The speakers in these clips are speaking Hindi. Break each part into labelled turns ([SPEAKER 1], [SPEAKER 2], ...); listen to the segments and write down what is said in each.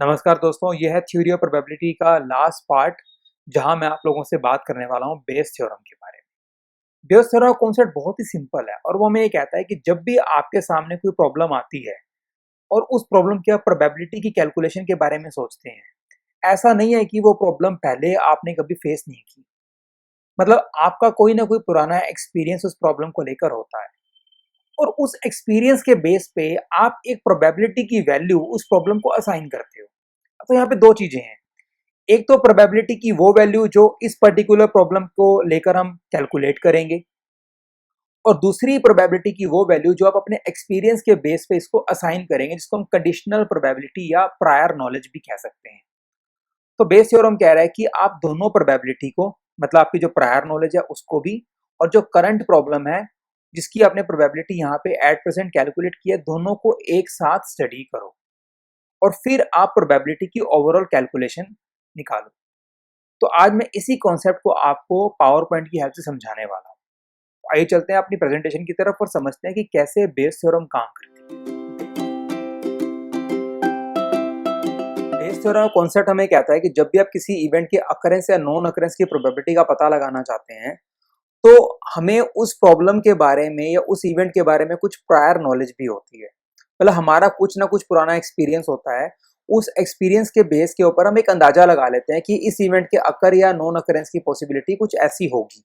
[SPEAKER 1] नमस्कार दोस्तों, यह है थ्योरी ऑफ प्रोबेबिलिटी का लास्ट पार्ट जहां मैं आप लोगों से बात करने वाला हूं बेस थ्योरम के बारे में। बेस थ्योरम का कॉन्सेप्ट बहुत ही सिंपल है और वो हमें ये कहता है कि जब भी आपके सामने कोई प्रॉब्लम आती है और उस प्रॉब्लम की आप प्रोबेबिलिटी की कैलकुलेशन के बारे में सोचते हैं, ऐसा नहीं है कि वो प्रॉब्लम पहले आपने कभी फेस नहीं की। मतलब आपका कोई ना कोई पुराना एक्सपीरियंस उस प्रॉब्लम को लेकर होता है और उस एक्सपीरियंस के बेस पे आप एक प्रोबेबिलिटी की वैल्यू उस प्रॉब्लम को असाइन करते हो। तो यहाँ पे दो चीजें हैं। एक तो प्रोबेबिलिटी की वो वैल्यू जो इस पर्टिकुलर प्रॉब्लम को लेकर हम कैलकुलेट करेंगे, और दूसरी प्रोबेबिलिटी की वो वैल्यू जो आप अपने एक्सपीरियंस के बेस पे इसको असाइन करेंगे, जिसको हम कंडीशनल प्रोबेबिलिटी या प्रायर नॉलेज भी कह सकते हैं। तो बेस थ्योरम कह रहा है कि आप दोनों प्रोबेबिलिटी को, मतलब आपकी जो प्रायर नॉलेज है उसको भी, और जो करंट प्रॉब्लम है जिसकी आपने प्रोबेबिलिटी यहाँ पे एट प्रेजेंट कैलकुलेट की है, दोनों को एक साथ स्टडी करो और फिर आप प्रोबेबिलिटी की ओवरऑल कैलकुलेशन निकालो। तो आज मैं इसी कॉन्सेप्ट को आपको पावर पॉइंट की हेल्प से समझाने वाला हूँ। आइए चलते हैं अपनी प्रेजेंटेशन की तरफ और समझते हैं कि कैसे बेस थ्योरम काम करती है। बेस थ्योरम कॉन्सेप्ट हमें कहता है कि जब भी आप किसी इवेंट के अकरेंस या नॉन अकरेंस की प्रोबेबिलिटी का पता लगाना चाहते हैं, तो हमें उस प्रॉब्लम के बारे में या उस इवेंट के बारे में कुछ प्रायर नॉलेज भी होती है। मतलब हमारा कुछ ना कुछ पुराना एक्सपीरियंस होता है। उस एक्सपीरियंस के बेस के ऊपर हम एक अंदाजा लगा लेते हैं कि इस इवेंट के अकर या नॉन अकरेंस की पॉसिबिलिटी कुछ ऐसी होगी।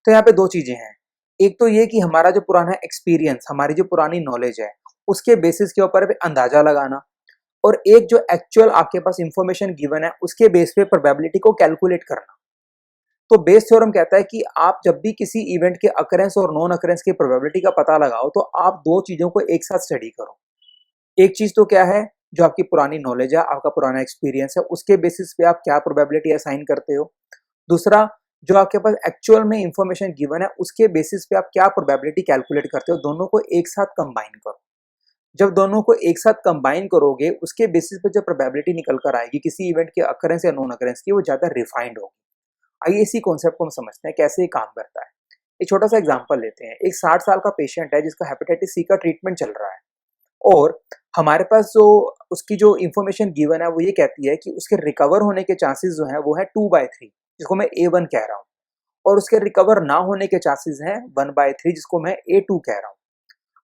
[SPEAKER 1] तो यहाँ पे दो चीजें हैं। एक तो ये कि हमारा जो पुराना एक्सपीरियंस, हमारी जो पुरानी नॉलेज है, उसके बेसिस के ऊपर अंदाजा लगाना, और एक जो एक्चुअल आपके पास इंफॉर्मेशन गिवन है उसके बेस पे प्रोबेबिलिटी को कैलकुलेट करना। तो बेस थ्योरम कहता है कि आप जब भी किसी इवेंट के अकरेंस और नॉन अकरेंस की प्रोबेबिलिटी का पता लगाओ, तो आप दो चीजों को एक साथ स्टडी करो। एक चीज तो क्या है, जो आपकी पुरानी नॉलेज है, आपका पुराना एक्सपीरियंस है, उसके बेसिस पे आप क्या प्रोबेबिलिटी असाइन करते हो। दूसरा, जो आपके पास एक्चुअल में इंफॉर्मेशन गिवन है उसके बेसिस पे आप क्या प्रोबेबिलिटी कैलकुलेट करते हो। दोनों को एक साथ कंबाइन करो। जब दोनों को एक साथ कंबाइन करोगे, उसके बेसिस पे जो प्रोबेबिलिटी निकल कर आएगी किसी इवेंट के अकरेंस या नॉन अकरेंस की, वो ज्यादा रिफाइंड होगी। आइए इसी कॉन्सेप्ट को हम समझते हैं कैसे ये काम करता है। एक छोटा सा एग्जांपल लेते हैं। एक 60 साल का पेशेंट है जिसका हेपेटाइटिस सी का ट्रीटमेंट चल रहा है, और हमारे पास जो उसकी जो इंफॉर्मेशन गिवन है वो ये कहती है कि उसके रिकवर होने के चांसेस जो है वो है 2/3, जिसको मैं A1 कह रहा हूँ, और उसके रिकवर ना होने के चांसेस हैं 1/3, जिसको मैं A2 कह रहा हूँ।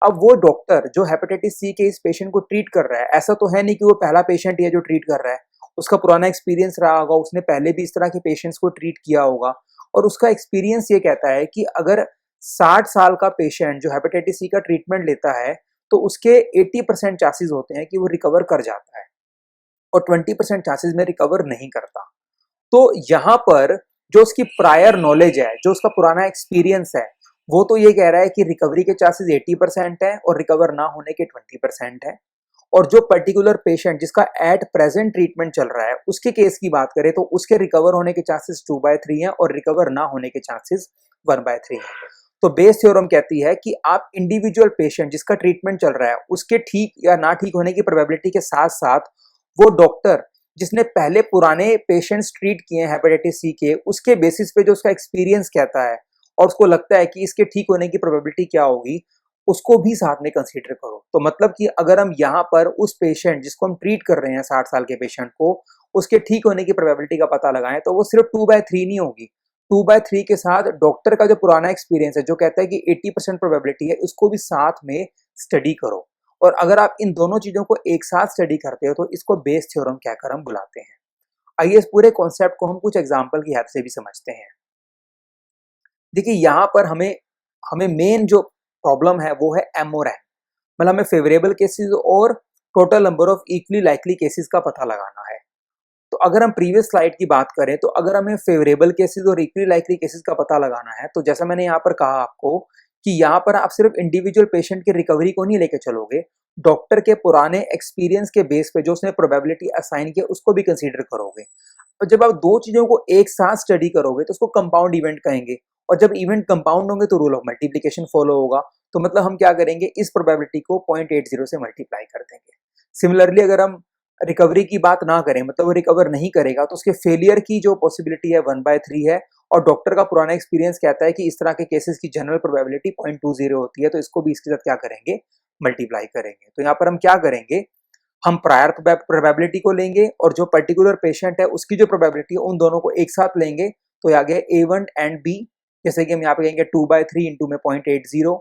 [SPEAKER 1] अब वो डॉक्टर जो हेपेटाइटिस सी के इस पेशेंट को ट्रीट कर रहा है, ऐसा तो है नहीं कि वो पहला पेशेंट ही है जो ट्रीट कर रहा है। उसका पुराना एक्सपीरियंस रहा होगा, उसने पहले भी इस तरह के पेशेंट्स को ट्रीट किया होगा, और उसका एक्सपीरियंस ये कहता है कि अगर 60 साल का पेशेंट जो हेपेटाइटिस सी का ट्रीटमेंट लेता है, तो उसके 80% चांसेस होते हैं कि वो रिकवर कर जाता है, और 20% चांसेस में रिकवर नहीं करता। तो यहाँ पर जो उसकी प्रायर नॉलेज है, जो उसका पुराना एक्सपीरियंस है, वो तो ये कह रहा है कि रिकवरी के चांसेस 80% है और रिकवर ना होने के 20% है। और जो पर्टिकुलर पेशेंट जिसका एट प्रेजेंट ट्रीटमेंट चल रहा है, उसके केस की बात करें तो उसके रिकवर होने के चांसेस 2/3 हैं और रिकवर ना होने के चांसेस 1/3 हैं। तो बेस थ्योरम कहती है कि आप इंडिविजुअल पेशेंट जिसका ट्रीटमेंट चल रहा है उसके ठीक या ना ठीक होने की प्रोबेबिलिटी के साथ साथ वो डॉक्टर जिसने पहले पुराने पेशेंट्स ट्रीट किए हैं हेपेटाइटिस सी के, उसके बेसिस पे जो उसका एक्सपीरियंस कहता है और उसको लगता है कि इसके ठीक होने की प्रोबेबिलिटी क्या होगी, उसको भी साथ में कंसीडर करो। तो मतलब कि अगर हम यहाँ पर उस पेशेंट जिसको हम ट्रीट कर रहे हैं 60 साल के पेशेंट को, उसके ठीक होने की प्रोबेबिलिटी का पता लगाएं, तो वो सिर्फ 2/3 नहीं होगी। 2/3 के साथ डॉक्टर का जो पुराना एक्सपीरियंस है जो कहता है कि 80% प्रोबेबिलिटी है, उसको भी साथ में स्टडी करो। और अगर आप इन दोनों चीजों को एक साथ स्टडी करते हो तो इसको बेस थ्योरम कहकर हम बुलाते हैं। आइए इस पूरे कॉन्सेप्ट को हम कुछ एग्जाम्पल की हेल्प से भी समझते हैं। देखिए यहाँ पर हमें हमें मेन जो प्रॉब्लम है वो है एम और एन, मतलब हमें फेवरेबल केसेस और total number of equally likely cases का पता लगाना है। तो अगर हम प्रीवियस स्लाइड की बात करें, तो अगर हमें फेवरेबल केसेस और इक्वली लाइकली केसेस का पता लगाना है, तो जैसा मैंने यहाँ पर कहा आपको कि यहाँ पर आप सिर्फ इंडिविजुअल पेशेंट की रिकवरी को नहीं लेके चलोगे, डॉक्टर के पुराने एक्सपीरियंस के बेस पे जो उसने प्रोबेबिलिटी असाइन किया उसको भी कंसीडर करोगे। और जब आप दो चीजों को एक साथ स्टडी करोगे तो उसको कंपाउंड इवेंट कहेंगे, और जब इवेंट कंपाउंड होंगे तो रूल ऑफ मल्टीप्लिकेशन फॉलो होगा। तो मतलब हम क्या करेंगे, इस प्रोबेबिलिटी को 0.80 से मल्टीप्लाई कर देंगे। सिमिलरली अगर हम रिकवरी की बात ना करें, मतलब वो रिकवर नहीं करेगा, तो उसके फेलियर की जो पॉसिबिलिटी है 1/3 है, और डॉक्टर का पुराना एक्सपीरियंस कहता है कि इस तरह के केसेस की जनरल प्रोबेबिलिटी 0.20 होती है, तो इसको भी इसके साथ क्या करेंगे, मल्टीप्लाई करेंगे। तो यहाँ पर हम क्या करेंगे, हम प्रायर प्रोबेबिलिटी को लेंगे और जो पर्टिकुलर पेशेंट है उसकी जो प्रोबेबिलिटी है उन दोनों को एक साथ लेंगे, तो ये आ गया A1 एंड B। जैसे कि हम यहाँ पे कहेंगे 2/3 इंटू में 0.80,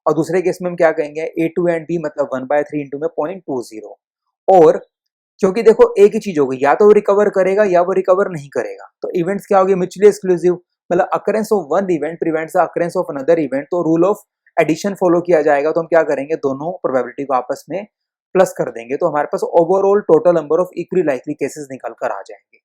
[SPEAKER 1] और दूसरे केस में हम क्या कहेंगे A2 एंड B मतलब 1/3 इंटू में 0.20। और क्योंकि देखो एक ही चीज होगी, या तो वो रिकवर करेगा या वो रिकवर नहीं करेगा, तो इवेंट्स क्या होगी म्यूचुअली एक्सक्लूसिव, मतलब occurrence of one event prevents the occurrence of another event, तो रूल ऑफ एडिशन फॉलो किया जाएगा। तो हम क्या करेंगे दोनों प्रोबेबिलिटी को आपस में प्लस कर देंगे, तो हमारे पास overall total number of equally likely cases निकल कर आ जाएंगे।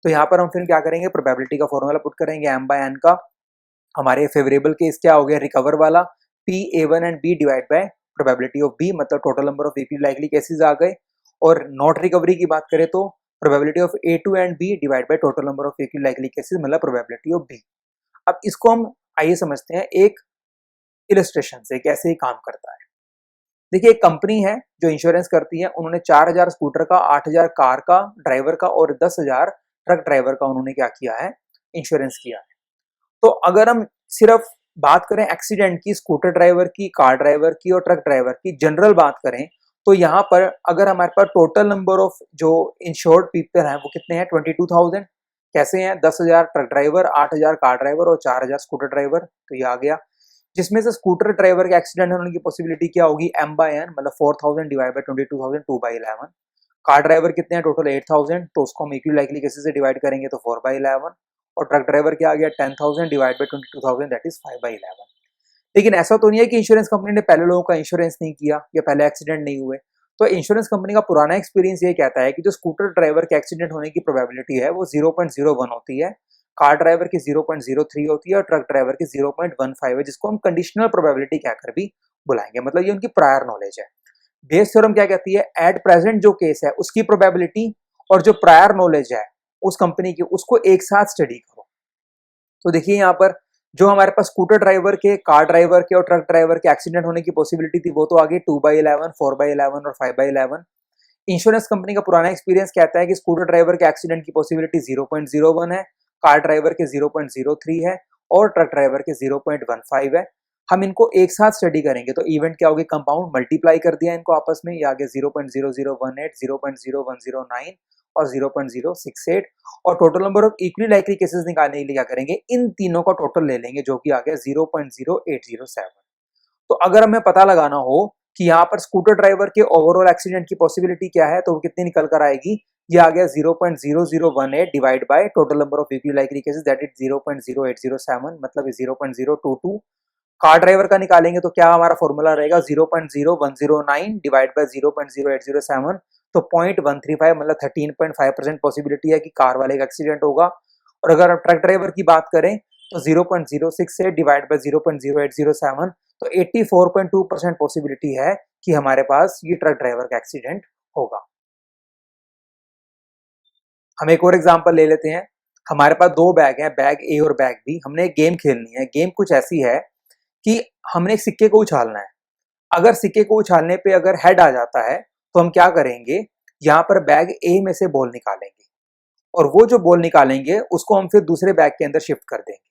[SPEAKER 1] तो यहाँ पर हम फिर क्या करेंगे प्रोबेबिलिटी का फॉर्मूला पुट करेंगे m/n का, हमारे फेवरेबल केस क्या हो गया रिकवर वाला P(A1 and B) divide by probability of B, मतलब total number of equally likely cases आ गए। और नॉट रिकवरी की बात करें तो probability of A2 and B divide by total number of equally likely cases मतलब प्रोबेबिलिटी ऑफ B। अब इसको हम आइए समझते हैं एक इलस्ट्रेशन से कैसे ये काम करता है। देखिए एक कंपनी है जो इंश्योरेंस करती है, उन्होंने 4,000 स्कूटर का, 8,000 कार का ड्राइवर का और 10,000 ट्रक ड्राइवर का उन्होंने क्या किया है इंश्योरेंस किया है। तो अगर हम सिर्फ बात करें एक्सीडेंट की, स्कूटर ड्राइवर की, कार ड्राइवर की और ट्रक ड्राइवर की जनरल बात करें, तो यहाँ पर अगर हमारे पास टोटल नंबर ऑफ जो इंश्योर्ड पीपल हैं वो कितने हैं 22,000। कैसे हैं 10,000 ट्रक ड्राइवर, 8,000 कार ड्राइवर और 4,000 स्कूटर ड्राइवर, तो ये आ गया। जिसमें से स्कूटर ड्राइवर के एक्सीडेंट होने की पॉसिबिलिटी क्या होगी m/n, मतलब 4,000 डिवाइड बाय 22,000 2/11। कार ड्राइवर कितने हैं टोटल 8,000, तो उसको हम इक्वली लाइकली केसेस से डिवाइड करेंगे तो 4/11। और ट्रक ड्राइवर क्या आ गया 10,000 डिवाइड बाय 22,000 दैट इज 5/11। लेकिन ऐसा तो नहीं है कि इंश्योरेंस कंपनी ने पहले लोगों का इंश्योरेंस नहीं किया या पहले एक्सीडेंट नहीं हुए। तो इंश्योरेंस कंपनी का पुराना एक्सपीरियंस ये कहता है कि जो स्कूटर ड्राइवर के एक्सीडेंट होने की प्रोबेबिलिटी है वो 0.01 होती है, कार ड्राइवर की 0.03 होती है और ट्रक ड्राइवर की 0.15 है, जिसको हम कंडीशनल प्रोबेबिलिटी कहकर भी बुलाएंगे, मतलब ये उनकी प्रायर नॉलेज है। बेस थ्योरम क्या कहती है एट प्रेजेंट जो केस है उसकी प्रोबेबिलिटी और जो प्रायर नॉलेज है उस कंपनी की उसको एक साथ स्टडी करो। तो देखिए यहाँ पर जो हमारे पास स्कूटर ड्राइवर के, कार ड्राइवर के और ट्रक ड्राइवर के एक्सीडेंट होने की पॉसिबिलिटी थी वो तो आगे 2/11, 4/11 और 5/11। इंश्योरेंस कंपनी का पुराना एक्सपीरियंस कहता है कि स्कूटर ड्राइवर के एक्सीडेंट की पॉसिबिलिटी 0.01 है, कार ड्राइवर के 0.03 है और ट्रक ड्राइवर के 0.15 है। हम इनको एक साथ स्टडी करेंगे तो इवेंट क्या होगी कंपाउंड मल्टीप्लाई कर दिया इनको आपस में, ये आगे 0.0018, 0.0109 और 0.068। और total number of equally likely cases निकालने के लिए क्या करेंगे इन तीनों का टोटल ले लेंगे जो कि आ गया 0.0807। तो अगर हमें पता लगाना हो कि यहाँ पर स्कूटर ड्राइवर के ओवरऑल एक्सीडेंट की पॉसिबिलिटी क्या है तो वो कितनी निकल कर आएगी, ये आ गया 0.0018 divide by total number of equally likely cases that is 0.0807, मतलब 0.022। कार ड्राइवर का निकालेंगे तो क्या हमारा फॉर्मूला रहेगा 0.0109 डिवाइड बाय 0.0807, तो 0.135 मतलब 13.5% पॉसिबिलिटी है कि कार वाले का एक्सीडेंट होगा। और अगर हम ट्रक ड्राइवर की बात करें तो 0.068 डिवाइड बाय 0.0807, तो 84.2% पॉसिबिलिटी है कि हमारे पास ये ट्रक ड्राइवर का एक्सीडेंट होगा। हम एक और एग्जांपल ले लेते हैं। हमारे पास दो बैग हैं, बैग ए और बैग बी। हमने एक गेम खेलनी है। गेम कुछ ऐसी है कि हमने एक सिक्के को उछालना है। अगर सिक्के को उछालने पे अगर हेड आ जाता है तो हम क्या करेंगे, यहाँ पर बैग ए में से बॉल निकालेंगे और वो जो बॉल निकालेंगे उसको हम फिर दूसरे बैग के अंदर शिफ्ट कर देंगे।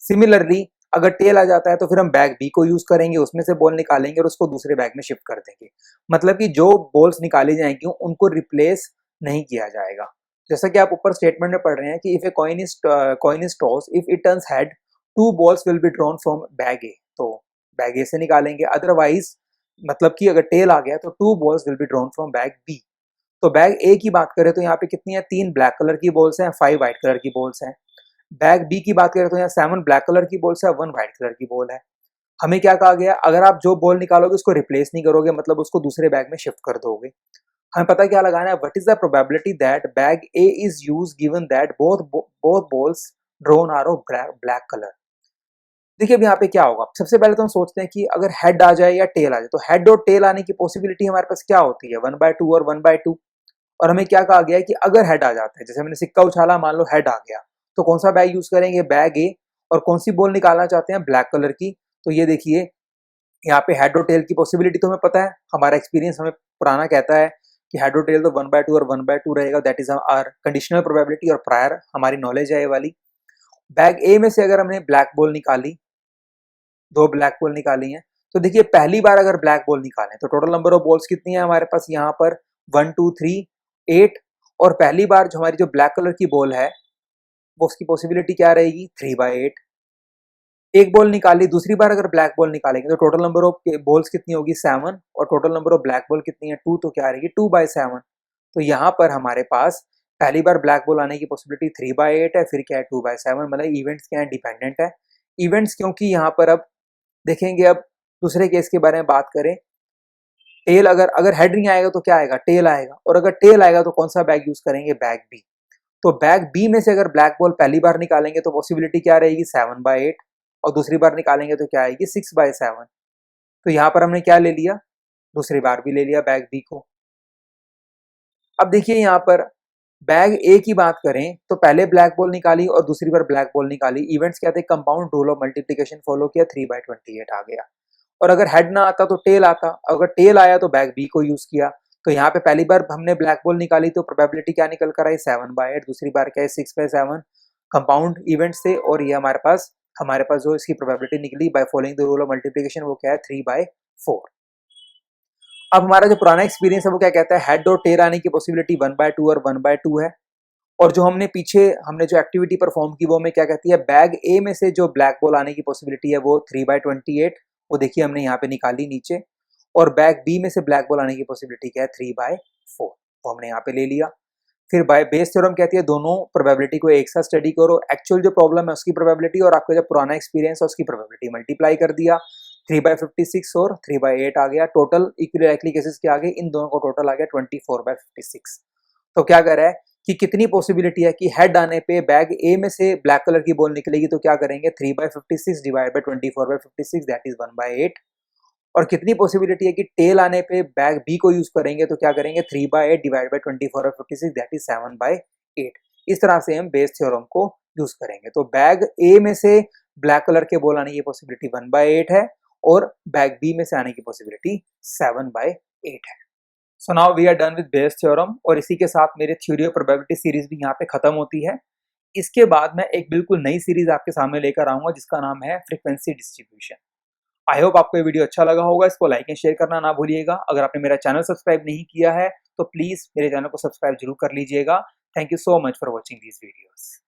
[SPEAKER 1] सिमिलरली अगर टेल आ जाता है तो फिर हम बैग बी को यूज करेंगे, उसमें से बॉल निकालेंगे और उसको दूसरे बैग में शिफ्ट कर देंगे। मतलब कि जो बॉल्स निकाली जाएंगी उनको रिप्लेस नहीं किया जाएगा। जैसा कि आप ऊपर स्टेटमेंट में पढ़ रहे हैं कि if a coin is toss, if it turns head, two balls will be drawn from bag A, तो बैग ए से निकालेंगे। अदरवाइज मतलब कि अगर टेल आ गया तो two balls will be drawn from bag B. तो बैग ए की बात करें तो यहाँ पे कितनी है, 3 ब्लैक कलर की बॉल्स हैं, 5 व्हाइट कलर की बॉल्स हैं। बैग बी की बात करें तो यहाँ 7 ब्लैक कलर की बॉल्स है, 1 व्हाइट कलर की बॉल है। हमें क्या कहा गया, अगर आप जो बॉल निकालोगे उसको रिप्लेस नहीं करोगे, मतलब उसको दूसरे बैग में शिफ्ट कर दोगे। हमें पता क्या लगाना है, what is the probability that bag A is use given that both balls drawn are of black colour. देखिए अब यहाँ पे क्या होगा, सबसे पहले तो हम सोचते हैं कि अगर हेड आ जाए या टेल आ जाए, तो हेड और टेल आने की पॉसिबिलिटी हमारे पास क्या होती है 1/2 और 1/2। और हमें क्या कहा गया है कि अगर हेड आ जाता है, जैसे हमने सिक्का उछाला मान लो हेड आ गया, तो कौन सा बैग यूज करेंगे, बैग ए। और कौन सी बॉल निकालना चाहते हैं, ब्लैक कलर की। तो ये देखिए यहाँ पे हेड और टेल की पॉसिबिलिटी तो हमें पता है, हमारा एक्सपीरियंस हमें पुराना कहता है कि हेड और टेल तो 1/2 और 1/2 रहेगा, that is our conditional probability और प्रायर हमारी नॉलेज है ये वाली। बैग ए में से अगर हमने ब्लैक बॉल निकाली, 2 ब्लैक बॉल निकाली हैं, तो देखिए पहली बार अगर ब्लैक बॉल निकालें तो टोटल नंबर ऑफ बॉल्स कितनी है हमारे पास यहाँ पर 1 2 3 8 और पहली बार जो हमारी जो ब्लैक कलर की बॉल है वो उसकी पॉसिबिलिटी क्या रहेगी 3/8। एक बॉल निकाली, दूसरी बार अगर ब्लैक बॉल निकालेंगे तो टोटल नंबर ऑफ बॉल्स कितनी होगी 7 और total number of black ball कितनी है 2, तो क्या रहेगी 2/7। तो यहाँ पर हमारे पास पहली बार ब्लैक बॉल आने की पॉसिबिलिटी 3/8 है, फिर क्या है 2/7। मतलब इवेंट्स क्या है डिपेंडेंट है। इवेंट्स क्योंकि यहाँ पर अब देखेंगे, अब दूसरे केस के बारे में बात करें, टेल अगर अगर हेड नहीं आएगा तो क्या आएगा टेल आएगा, और अगर टेल आएगा तो कौन सा बैग यूज करेंगे बैग बी। तो बैग बी में से अगर ब्लैक बॉल पहली बार निकालेंगे तो पॉसिबिलिटी क्या रहेगी 7/8 और दूसरी बार निकालेंगे तो क्या आएगी 6/7। तो यहाँ पर हमने क्या ले लिया, दूसरी बार भी ले लिया बैग बी को। अब देखिए यहाँ पर बैग ए की बात करें तो पहले ब्लैक बॉल निकाली और दूसरी बार ब्लैक बॉल निकाली, इवेंट्स क्या थे compound rule of multiplication follow किया, 3/28 आ गया। और अगर हेड ना आता तो टेल आता, अगर टेल आया तो बैग बी को यूज किया। तो यहाँ पे पहली बार हमने ब्लैक बॉल निकाली तो प्रोबेबिलिटी क्या निकल कर आई 7/8, दूसरी बार क्या है 6/7, कंपाउंड इवेंट्स थे और ये हमारे पास जो इसकी प्रोबेबिलिटी निकली by following the rule of multiplication वो क्या है 3/4। अब हमारा जो पुराना एक्सपीरियंस है वो क्या कहता है हेड और टेल आने की पॉसिबिलिटी 1/2 और 1/2 है। और जो हमने जो एक्टिविटी परफॉर्म की वो हमें क्या कहती है बैग ए में से जो ब्लैक बॉल आने की पॉसिबिलिटी है वो 3/28, वो देखिए हमने यहाँ पे निकाली नीचे। और बैग बी में से ब्लैक बॉल आने की पॉसिबिलिटी क्या है 3/4, वो हमने यहाँ पे ले लिया। फिर बाय बेस थ्योरम कहती है दोनों प्रोबेबिलिटी को एक साथ स्टडी करो, एक्चुअल जो प्रॉब्लम है उसकी प्रोबेबिलिटी और आपका जो पुराना एक्सपीरियंस है उसकी प्रोबेबिलिटी मल्टीप्लाई कर दिया, 3/56 और 3/8 आ गया। टोटल इक्वली लाइकली केसेस क्या आ गए, इन दोनों को टोटल आ गया 24/56। तो क्या कर रहा है कि कितनी पॉसिबिलिटी है कि हेड आने पे बैग ए में से ब्लैक कलर की बॉल निकलेगी, तो क्या करेंगे 3/56 डिवाइड बाय 24/56 दैट इज 1/8। और कितनी पॉसिबिलिटी है कि टेल आने पे बैग बी को यूज करेंगे, तो क्या करेंगे 3/8 डिवाइड बाय 24/56 दैट इज 7/8। इस तरह से हम बेस थ्योरम को यूज करेंगे। तो बैग ए में से ब्लैक कलर के बॉल आने की पॉसिबिलिटी 1/8 है और बैग बी में से आने की पॉसिबिलिटी 7/8 है। So now we are done with Bayes theorem और इसी के साथ मेरे थ्योरी ऑफ प्रोबेबिलिटी सीरीज भी यहाँ पे खत्म होती है। इसके बाद मैं एक बिल्कुल नई सीरीज आपके सामने लेकर आऊंगा जिसका नाम है फ्रीक्वेंसी डिस्ट्रीब्यूशन। आई होप आपको ये वीडियो अच्छा लगा होगा, इसको लाइक एंड शेयर करना ना भूलिएगा। अगर आपने मेरा चैनल सब्सक्राइब नहीं किया है तो प्लीज मेरे चैनल को सब्सक्राइब जरूर कर लीजिएगा। Thank you so much for watching these videos.